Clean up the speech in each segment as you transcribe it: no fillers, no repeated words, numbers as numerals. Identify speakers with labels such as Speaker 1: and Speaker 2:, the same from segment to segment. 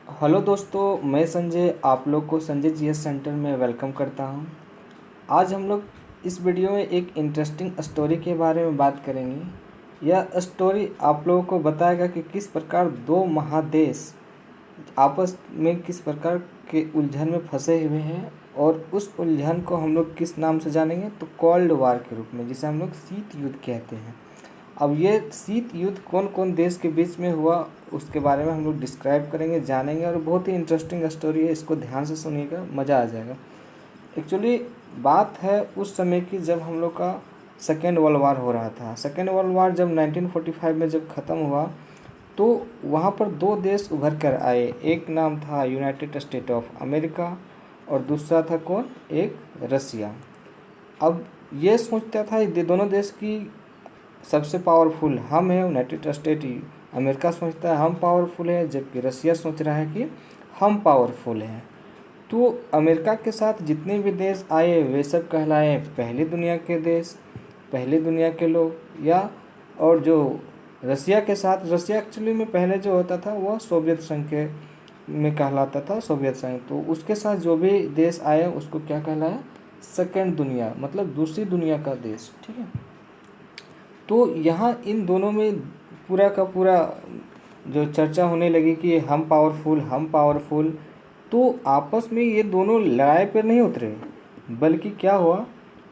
Speaker 1: Hello दोस्तों, मैं संजय आप लोग को संजय जीएस सेंटर में वेलकम करता हूं। आज हम लोग इस वीडियो में एक इंटरेस्टिंग स्टोरी के बारे में बात करेंगे। यह स्टोरी आप लोगों को बताएगा कि किस प्रकार दो महादेश आपस में किस प्रकार के उलझन में फंसे हुए हैं, और उस उलझन को हम लोग किस नाम से जानेंगे तो कोल्ड वार के रूप में, जिसे हम लोग शीत युद्ध कहते हैं। अब ये शीत युद्ध कौन कौन देश के बीच में हुआ उसके बारे में हम लोग डिस्क्राइब करेंगे, जानेंगे, और बहुत ही इंटरेस्टिंग स्टोरी है। इसको ध्यान से सुनिएगा, मज़ा आ जाएगा। एक्चुअली बात है उस समय की जब हम लोग का सेकेंड वर्ल्ड वार हो रहा था। सेकेंड वर्ल्ड वार जब 1945 में जब ख़त्म हुआ तो वहाँ पर दो देश उभर कर आए। एक नाम था यूनाइटेड स्टेट ऑफ अमेरिका और दूसरा था कौन, एक रसिया। अब ये सोचता था ये दोनों देश की सबसे पावरफुल हम है, यूनाइटेड स्टेट अमेरिका सोचता है हम पावरफुल है, जबकि रसिया सोच रहा है कि हम पावरफुल हैं। तो अमेरिका के साथ जितने भी देश आए वे सब कहलाए पहली दुनिया के देश, पहली दुनिया के लोग। या और जो रसिया के साथ, रसिया एक्चुअली में पहले जो होता था वह सोवियत संघ के में कहलाता था, सोवियत संघ। तो उसके साथ जो भी देश आए उसको क्या कहलाया, सेकेंड दुनिया, मतलब दूसरी दुनिया का देश। ठीक है। तो यहाँ इन दोनों में पूरा का पूरा जो चर्चा होने लगी कि हम पावरफुल हम पावरफुल। तो आपस में ये दोनों लड़ाई पर नहीं उतरे, बल्कि क्या हुआ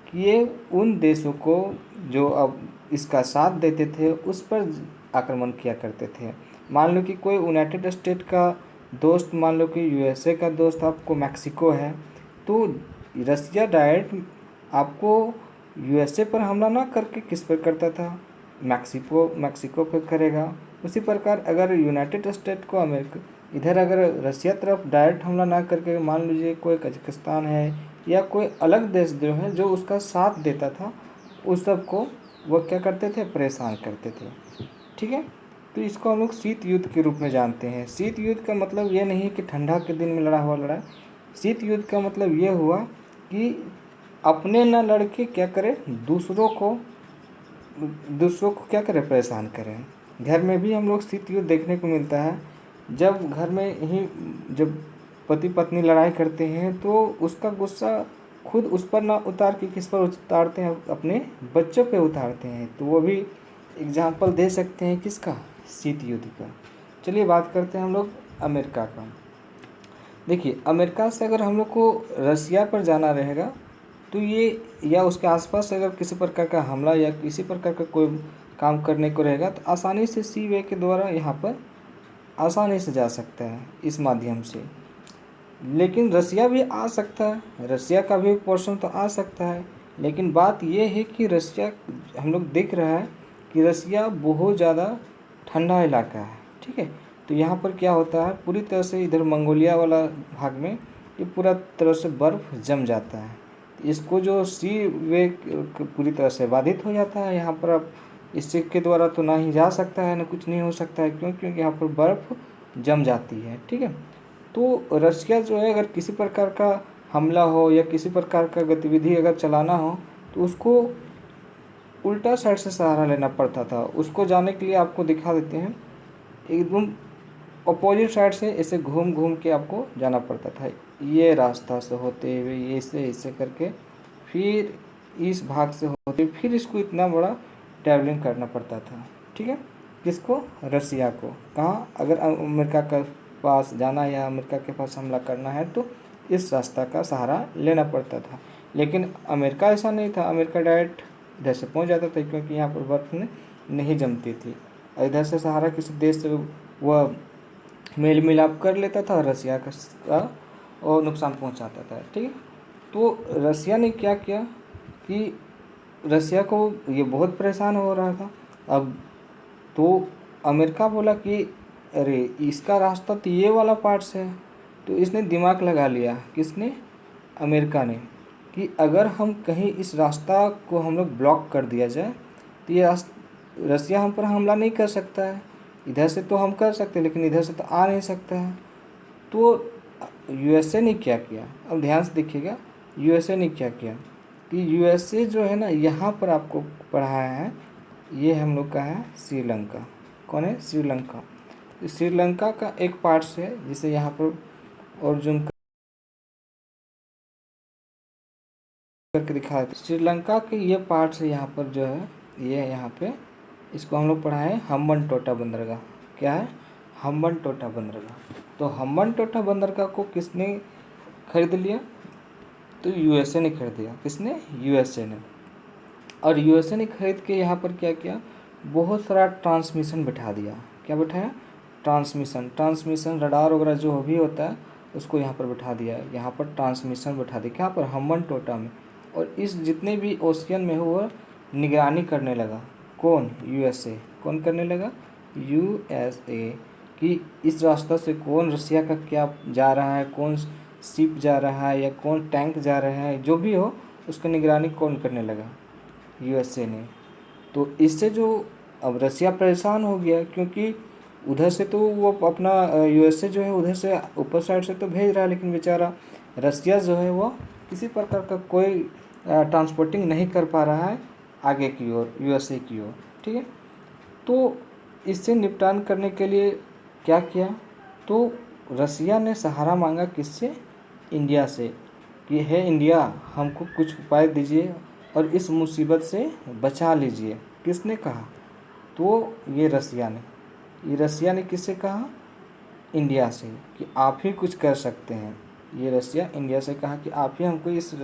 Speaker 1: कि ये उन देशों को जो अब इसका साथ देते थे उस पर आक्रमण किया करते थे। मान लो कि कोई यूनाइटेड स्टेट का दोस्त, मान लो कि यूएसए का दोस्त आपको मैक्सिको है, तो रसिया डायरेक्ट आपको यूएसए पर हमला ना करके किस पर करता था, मैक्सिको पर करेगा। उसी प्रकार अगर यूनाइटेड स्टेट को अमेरिका इधर अगर रसिया तरफ डायरेक्ट हमला ना करके, मान लीजिए कोई कजाकिस्तान है या कोई अलग देश जो है जो उसका साथ देता था, उस सब को वह क्या करते थे, परेशान करते थे। ठीक है। तो इसको हम लोग शीत युद्ध के रूप में जानते हैं। शीत युद्ध का मतलब ये नहीं कि ठंडा के दिन में लड़ा हुआ लड़ाई। शीत युद्ध का मतलब ये हुआ कि अपने न लड़के क्या करें, दूसरों को क्या करें, परेशान करें। घर में भी हम लोग शीत युद्ध देखने को मिलता है। जब घर में ही जब पति पत्नी लड़ाई करते हैं तो उसका गुस्सा खुद उस पर ना उतार के किस पर उतारते हैं, अपने बच्चों पे उतारते हैं। तो वो भी एग्जाम्पल दे सकते हैं किसका, शीत युद्ध का। चलिए बात करते हैं हम लोग अमेरिका का। देखिए, अमेरिका से अगर हम लोग को रसिया पर जाना रहेगा तो ये या उसके आसपास अगर किसी प्रकार का हमला या किसी प्रकार का कोई काम करने को रहेगा तो आसानी से सी वे के द्वारा यहाँ पर आसानी से जा सकता है इस माध्यम से। लेकिन रसिया भी आ सकता है, रसिया का भी पोर्शन तो आ सकता है। लेकिन बात यह है कि रसिया, हम लोग देख रहा है कि रसिया बहुत ज़्यादा ठंडा इलाका है। ठीक है। तो यहाँ पर क्या होता है, पूरी तरह से इधर मंगोलिया वाला भाग में ये पूरा तरह से बर्फ़ जम जाता है। इसको जो सी वे पूरी तरह से बाधित हो जाता है। यहाँ पर अब इससे के द्वारा तो ना ही जा सकता है, ना कुछ नहीं हो सकता है। क्यों? क्योंकि यहाँ पर बर्फ़ जम जाती है। ठीक है। तो रशिया जो है, अगर किसी प्रकार का हमला हो या किसी प्रकार का गतिविधि अगर चलाना हो तो उसको उल्टा साइड से सहारा लेना पड़ता था। उसको जाने के लिए आपको दिखा देते हैं, एकदम अपोजिट साइड से ऐसे घूम घूम के आपको जाना पड़ता था। ये रास्ता से होते हुए ये ऐसे करके फिर इस भाग से होते फिर इसको इतना बड़ा ट्रैवलिंग करना पड़ता था। ठीक है। किसको, रसिया को। कहाँ, अगर अमेरिका के पास जाना है या अमेरिका के पास हमला करना है तो इस रास्ता का सहारा लेना पड़ता था। लेकिन अमेरिका ऐसा नहीं था, अमेरिका डायरेक्ट इधर से पहुंच जाता था, क्योंकि यहाँ पर बर्फ़ नहीं जमती थी। इधर से सहारा किसी देश से वह मेल मिलाप कर लेता था, रसिया का और नुकसान पहुंचाता था। ठीक है। तो रसिया ने क्या किया कि रसिया को ये बहुत परेशान हो रहा था। अब तो अमेरिका बोला कि अरे इसका रास्ता तो ये वाला पार्ट से है। तो इसने दिमाग लगा लिया, किसने, अमेरिका ने, कि अगर हम कहीं इस रास्ता को हम लोग ब्लॉक कर दिया जाए तो ये रसिया हम पर हमला नहीं कर सकता है। इधर से तो हम कर सकते हैं लेकिन इधर से तो आ नहीं सकता है। तो यूएसए ने क्या किया, अब ध्यान से देखिएगा, यूएसए ने क्या किया कि यूएसए जो है ना, यहाँ पर आपको पढ़ाया है, ये हम लोग का है श्रीलंका। कौन है, श्रीलंका। श्रीलंका का एक पार्ट्स है जिसे यहाँ पर और जूम करके दिखा देते। श्रीलंका के ये पार्ट्स है यहाँ पर जो है, ये यहाँ पे इसको हम लोग पढ़ाए हम्बनटोटा बंदरगाह। क्या है? हम्बनटोटा बंदरगाह। तो हम्बनटोटा बंदरगाह को किसने खरीद लिया? तो यूएसए ने खरीद लिया। किसने? यूएसए ने। और यूएसए ने खरीद के यहाँ पर क्या किया? बहुत सारा ट्रांसमिशन बैठा दिया। क्या बैठाया? ट्रांसमिशन रडार वगैरह जो भी होता है उसको यहाँ पर बैठा दिया है। यहाँ पर ट्रांसमिशन बैठा दिया। क्या पर? हम्बनटोटा में। और इस जितने भी ओशियन में हो वो निगरानी करने लगा। कौन? यूएसए। कौन करने लगा? यूएसए। कि इस रास्ता से कौन रसिया का क्या जा रहा है, कौन शिप जा रहा है या कौन टैंक जा रहा है, जो भी हो उसका निगरानी कौन करने लगा? यूएसए ने। तो इससे जो अब रसिया परेशान हो गया, क्योंकि उधर से तो वो अपना यूएसए जो है उधर से ऊपर साइड से तो भेज रहा है, लेकिन बेचारा रसिया जो है वो किसी प्रकार का कोई ट्रांसपोर्टिंग नहीं कर पा रहा है आगे की ओर, यूएसए की ओर। ठीक है। तो इससे निपटान करने के लिए क्या किया? तो रसिया ने सहारा मांगा किससे? इंडिया से, कि है इंडिया हमको कुछ उपाय दीजिए और इस मुसीबत से बचा लीजिए। किसने कहा? तो ये रसिया ने किससे कहा? इंडिया से, कि आप ही कुछ कर सकते हैं। ये रसिया इंडिया से कहा कि आप ही हमको इस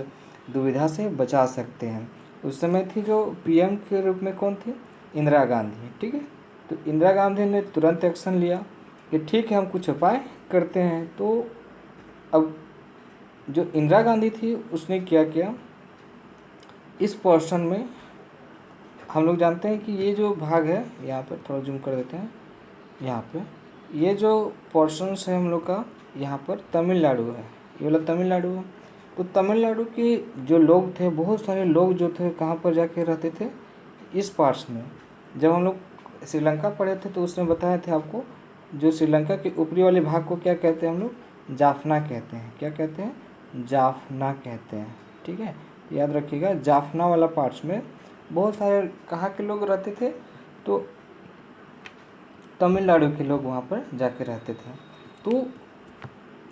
Speaker 1: दुविधा से बचा सकते हैं। उस समय थी जो पीएम के रूप में कौन थी? इंदिरा गांधी। ठीक है। तो इंदिरा गांधी ने तुरंत एक्शन लिया कि ठीक है हम कुछ उपाय करते हैं। तो अब जो इंदिरा गांधी थी उसने क्या किया? इस पोर्शन में हम लोग जानते हैं कि ये जो भाग है, यहाँ पर थोड़ा जूम कर देते हैं, यहाँ पे ये जो पोर्शंस है हम लोग का, यहाँ पर तमिलनाडु है, ये वाला तमिलनाडु है। तो तमिलनाडु के जो लोग थे, बहुत सारे लोग जो थे कहाँ पर जाके रहते थे? इस पार्ट्स में। जब हम लोग श्रीलंका पढ़े थे तो उसने बताया थे आपको, जो श्रीलंका के ऊपरी वाले भाग को क्या कहते हैं हम लोग? जाफना कहते हैं। क्या कहते हैं? जाफना कहते हैं। ठीक है, याद रखिएगा। जाफना वाला पार्ट्स में बहुत सारे कहाँ के लोग रहते थे? तो तमिलनाडु के लोग वहाँ पर जाके रहते थे। तो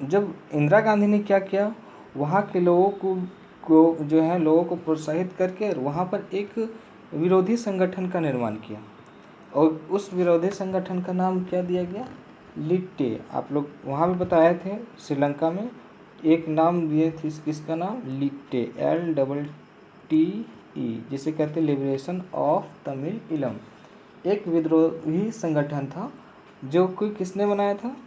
Speaker 1: जब इंदिरा गांधी ने क्या किया, वहाँ के लोगों को जो है लोगों को प्रोत्साहित करके वहाँ पर एक विरोधी संगठन का निर्माण किया। और उस विरोधी संगठन का नाम क्या दिया गया? लिट्टे। आप लोग वहाँ भी बताए थे श्रीलंका में एक नाम दिए थे, किसका नाम? लिट्टे, LTTE, जिसे कहते हैं लिबरेशन ऑफ तमिल इलम। एक विद्रोही संगठन था जो कोई किसने बनाया था?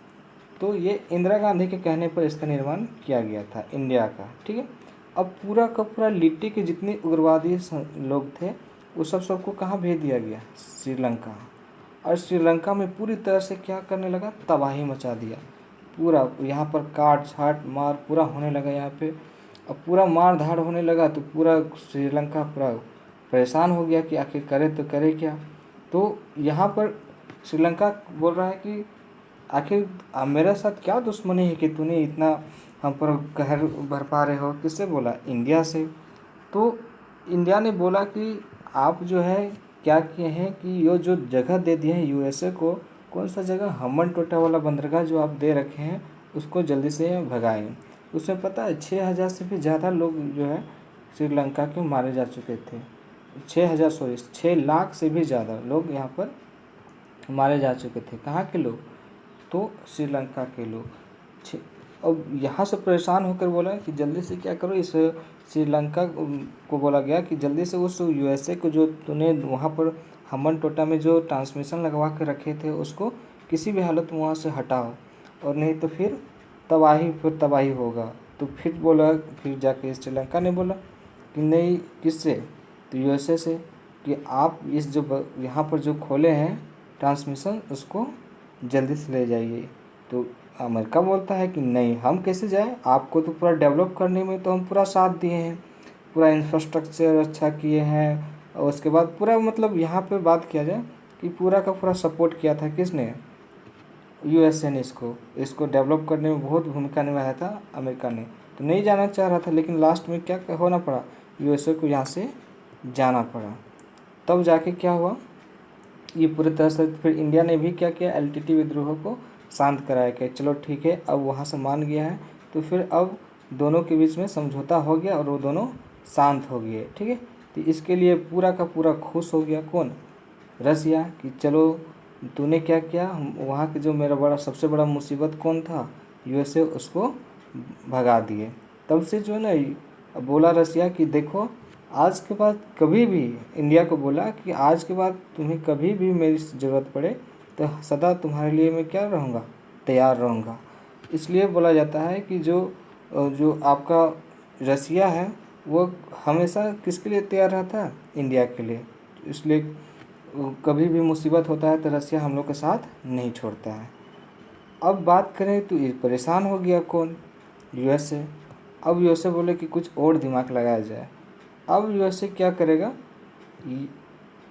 Speaker 1: तो ये इंदिरा गांधी के कहने पर इसका निर्माण किया गया था इंडिया का। ठीक है। अब पूरा का पूरा लिट्टी के जितने उग्रवादी लोग थे वो सबको कहाँ भेज दिया गया? श्रीलंका। और श्रीलंका में पूरी तरह से क्या करने लगा? तबाही मचा दिया। पूरा यहाँ पर काट छाट मार पूरा होने लगा यहाँ पे। अब पूरा मार धाड़ होने लगा तो पूरा श्रीलंका पूरा परेशान हो गया कि आखिर करे तो करे क्या। तो यहाँ पर श्रीलंका बोल रहा है कि आखिर मेरे साथ क्या दुश्मनी है कि तूने इतना हम पर कहर बरपा रहे हो? किससे बोला? इंडिया से। तो इंडिया ने बोला कि आप जो है क्या किए हैं कि ये जो जगह दे दिए हैं यूएसए को, कौन सा जगह? हम्बनटोटा वाला बंदरगाह जो आप दे रखे हैं उसको जल्दी से भगाएं। उसमें पता है 6,000 से भी ज़्यादा लोग जो है श्रीलंका के मारे जा चुके थे। 6,000 सॉरी 6 लाख से भी ज़्यादा लोग यहाँ पर मारे जा चुके थे। कहाँ के लोग? तो श्रीलंका के लोग। अब यहाँ से परेशान होकर बोला कि जल्दी से क्या करो, इस श्रीलंका को बोला गया कि जल्दी से उस यूएसए को जो तूने वहाँ पर हम्बनटोटा में जो ट्रांसमिशन लगवा के रखे थे उसको किसी भी हालत में वहाँ से हटाओ, और नहीं तो फिर तबाही होगा। तो फिर बोला, फिर जाके श्रीलंका ने बोला कि नहीं, किससे? तो यूएसए से, कि आप इस जो यहाँ पर जो खोले हैं ट्रांसमिशन उसको जल्दी से ले जाइए। तो अमेरिका बोलता है कि नहीं, हम कैसे जाएं, आपको तो पूरा डेवलप करने में तो हम पूरा साथ दिए हैं, पूरा इंफ्रास्ट्रक्चर अच्छा किए हैं, और उसके बाद पूरा मतलब यहाँ पे बात किया जाए कि पूरा का पूरा सपोर्ट किया था किसने? यूएसए ने इसको डेवलप करने में बहुत भूमिका निभाया था अमेरिका ने। तो नहीं जाना चाह रहा था, लेकिन लास्ट में क्या होना पड़ा? यूएसए को यहाँ से जाना पड़ा। तब जाके क्या हुआ? ये पूरी तरह से फिर इंडिया ने भी क्या किया, एलटीटी विद्रोह को शांत कराया कि चलो ठीक है, अब वहाँ से मान गया है, तो फिर अब दोनों के बीच में समझौता हो गया और वो दोनों शांत हो गए। ठीक है, तो इसके लिए पूरा का पूरा खुश हो गया कौन, रसिया, कि चलो तूने क्या किया, वहाँ के जो मेरा बड़ा सबसे बड़ा मुसीबत कौन था, यूएसए, उसको भगा दिए। तब से जो है ना बोला रसिया कि देखो आज के बाद कभी भी, इंडिया को बोला कि आज के बाद तुम्हें कभी भी मेरी ज़रूरत पड़े तो सदा तुम्हारे लिए मैं क्या रहूँगा, तैयार रहूँगा। इसलिए बोला जाता है कि जो आपका रसिया है वो हमेशा किसके लिए तैयार रहता है, इंडिया के लिए। इसलिए कभी भी मुसीबत होता है तो रसिया हम लोग के साथ नहीं छोड़ता है। अब बात करें तो ये परेशान हो गया कौन, यूएसए। अब यूएसए बोले कि कुछ और दिमाग लगाया जाए। अब यूएसए क्या करेगा,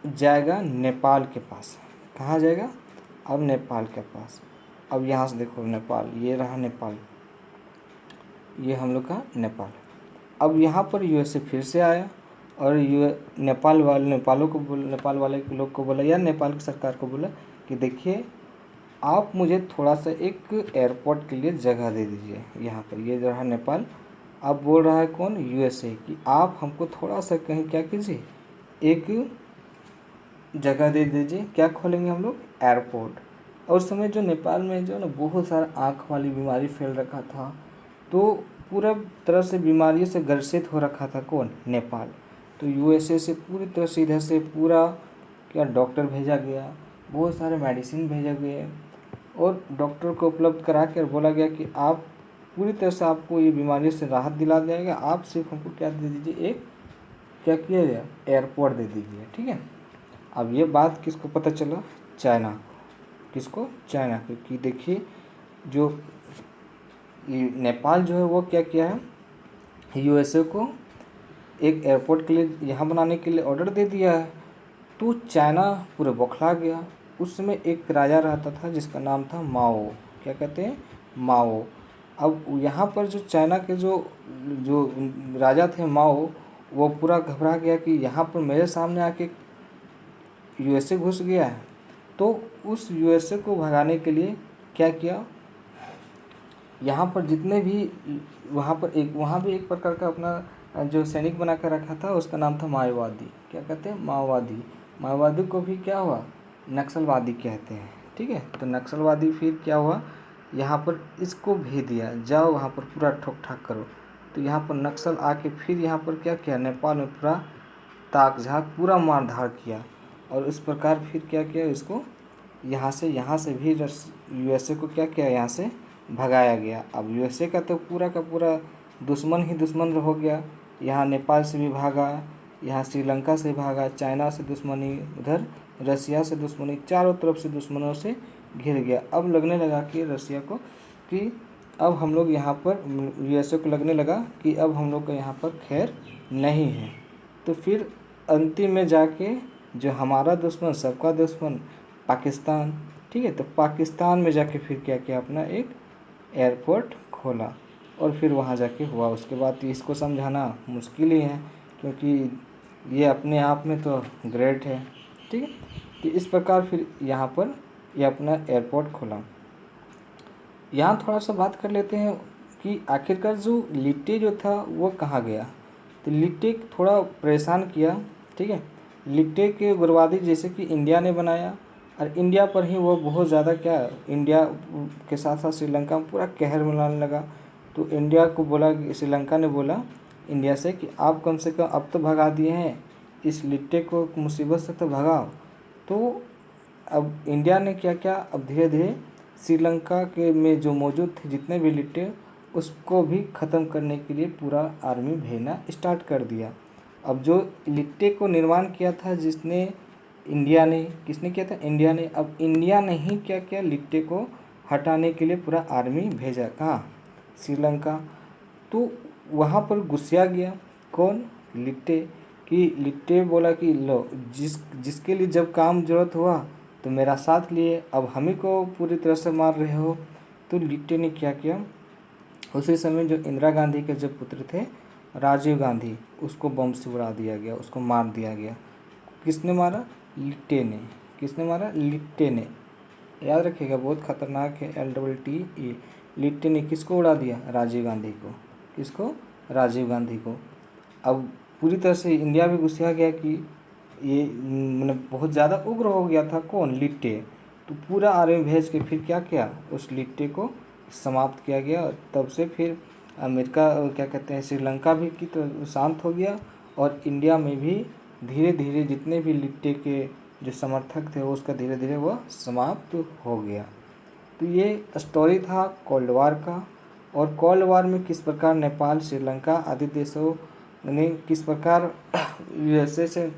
Speaker 1: जाएगा नेपाल के पास। कहाँ जाएगा, अब नेपाल के पास। अब यहाँ से देखो नेपाल, ये रहा नेपाल, ये हम लोग का नेपाल। अब यहाँ पर यूएसए फिर से आया और नेपाल वाले के लोग को बोला, या नेपाल की सरकार को बोला कि देखिए आप मुझे थोड़ा सा एक एयरपोर्ट के लिए जगह दे दीजिए यहाँ पर। ये रहा नेपाल। अब बोल रहा है कौन, यूएसए, कि आप हमको थोड़ा सा कहीं क्या कीजिए, एक जगह दे दीजिए। क्या खोलेंगे हम लोग, एयरपोर्ट। और उस समय जो नेपाल में जो ना बहुत सारा आँख वाली बीमारी फैल रखा था, तो पूरा तरह से बीमारियों से ग्रसित हो रखा था कौन, नेपाल। तो यूएसए से पूरी तरह से इधर से पूरा क्या डॉक्टर भेजा गया, बहुत सारे मेडिसिन भेजा गए और डॉक्टर को उपलब्ध करा कर बोला गया कि आप पूरी तरह से, आपको ये बीमारी से राहत दिला जाएगा, आप सिर्फ हमको क्या दे दीजिए, एक क्या किया जाए, एयरपोर्ट दे दीजिए। ठीक है। अब ये बात किसको पता चला, चाइना। किसको, चाइना को, कि देखिए जो ये नेपाल जो है वो क्या किया है, यूएसए को एक एयरपोर्ट के लिए यहाँ बनाने के लिए ऑर्डर दे दिया है। तो चाइना पूरे बौखला गया। उस समय एक राजा रहता था जिसका नाम था माओ। क्या कहते हैं, माओ। अब यहाँ पर जो चाइना के जो जो राजा थे माओ, वो पूरा घबरा गया कि यहाँ पर मेरे सामने आके यूएसए घुस गया है। तो उस यूएसए को भगाने के लिए क्या किया, यहाँ पर जितने भी वहाँ भी एक प्रकार का अपना जो सैनिक बना कर रखा था, उसका नाम था माओवादी। क्या कहते हैं, माओवादी। माओवादी को भी क्या हुआ, नक्सलवादी कहते हैं। ठीक है। तो नक्सलवादी फिर क्या हुआ, यहाँ पर इसको भेज दिया, जाओ वहाँ पर पूरा ठोक ठाक करो। तो यहाँ पर नक्सल आके फिर यहाँ पर क्या किया, नेपाल में पूरा ताक झाक पूरा मार धाड़ किया। और इस प्रकार फिर क्या किया, इसको यहाँ से भी यूएसए को क्या किया, यहाँ से भगाया गया। अब यूएसए का तो पूरा का पूरा दुश्मन ही दुश्मन हो गया। यहाँ नेपाल से भी भागा, यहाँ श्रीलंका से भागा, चाइना से दुश्मनी, उधर रसिया से दुश्मनी, चारों तरफ से दुश्मनों से घिर गया। अब लगने लगा कि रसिया को कि अब हम लोग यहाँ पर, यूएसए को लगने लगा कि अब हम लोग का यहाँ पर खैर नहीं है। तो फिर अंतिम में जाके जो हमारा दुश्मन, सबका दुश्मन, पाकिस्तान। ठीक है। तो पाकिस्तान में जाके फिर क्या किया, अपना एक एयरपोर्ट खोला और फिर वहाँ जाके हुआ। उसके बाद इसको समझाना मुश्किल ही है, क्योंकि ये अपने आप में तो ग्रेट है। ठीक है। तो इस प्रकार फिर यहाँ पर ये अपना एयरपोर्ट खोला। यहाँ थोड़ा सा बात कर लेते हैं कि आखिरकार जो लिट्टे जो था वो कहाँ गया। तो लिट्टे थोड़ा परेशान किया। ठीक है। लिट्टे के उग्रवादी जैसे कि इंडिया ने बनाया, और इंडिया पर ही वो बहुत ज़्यादा क्या, इंडिया के साथ साथ श्रीलंका में पूरा कहर मिलाने लगा। तो इंडिया को बोला, श्रीलंका ने बोला इंडिया से कि आप कम से कम अब तो भगा दिए हैं, इस लिट्टे को मुसीबत से तो भगाओ। तो अब इंडिया ने क्या किया, अब धीरे धीरे श्रीलंका के में जो मौजूद थे जितने भी लिट्टे, उसको भी ख़त्म करने के लिए पूरा आर्मी भेजना स्टार्ट कर दिया। अब जो लिट्टे को निर्माण किया था जिसने, इंडिया ने, किसने किया था, इंडिया ने। अब इंडिया ने ही क्या किया, लिट्टे को हटाने के लिए पूरा आर्मी भेजा। कहाँ, श्रीलंका। तो वहाँ पर गुस्सा गया कौन, लिट्टे। कि लिट्टे बोला कि लो, जिसके लिए जब काम जरूरत हुआ तो मेरा साथ लिए, अब हम ही को पूरी तरह से मार रहे हो। तो लिट्टे ने क्या किया, उसी समय जो इंदिरा गांधी के जो पुत्र थे राजीव गांधी, उसको बम से उड़ा दिया गया, उसको मार दिया गया। किसने मारा, लिट्टे ने। किसने मारा? लिट्टे ने। याद रखिएगा, बहुत खतरनाक है, LTTE। लिट्टे ने किसको उड़ा दिया? राजीव गांधी को। किसको? राजीव गांधी को। अब पूरी तरह से इंडिया भी गुस्सा गया कि ये मतलब बहुत ज़्यादा उग्र हो गया था। कौन? लिट्टे। तो पूरा आर्मी भेज के फिर क्या किया? उस लिट्टे को समाप्त किया गया। तब से फिर अमेरिका, क्या कहते हैं, श्रीलंका भी की तो शांत हो गया, और इंडिया में भी धीरे धीरे जितने भी लिट्टे के जो समर्थक थे उसका धीरे धीरे वह समाप्त हो गया। तो ये स्टोरी था कोल्ड वार का। और कोल्ड वार में किस प्रकार नेपाल, श्रीलंका आदि देशों ने किस प्रकार USA से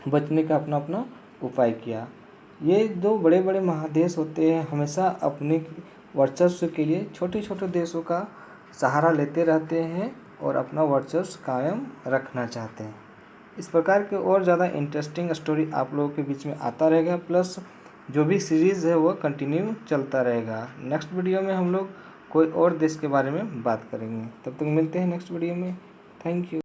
Speaker 1: बचने का अपना अपना उपाय किया। ये दो बड़े बड़े महादेश होते हैं, हमेशा अपने वर्चस्व के लिए छोटे छोटे देशों का सहारा लेते रहते हैं और अपना वर्चस्व कायम रखना चाहते हैं। इस प्रकार के और ज़्यादा इंटरेस्टिंग स्टोरी आप लोगों के बीच में आता रहेगा, प्लस जो भी सीरीज़ है वो कंटिन्यू चलता रहेगा। नेक्स्ट वीडियो में हम लोग कोई और देश के बारे में बात करेंगे। तब तक मिलते हैं नेक्स्ट वीडियो में। Thank you.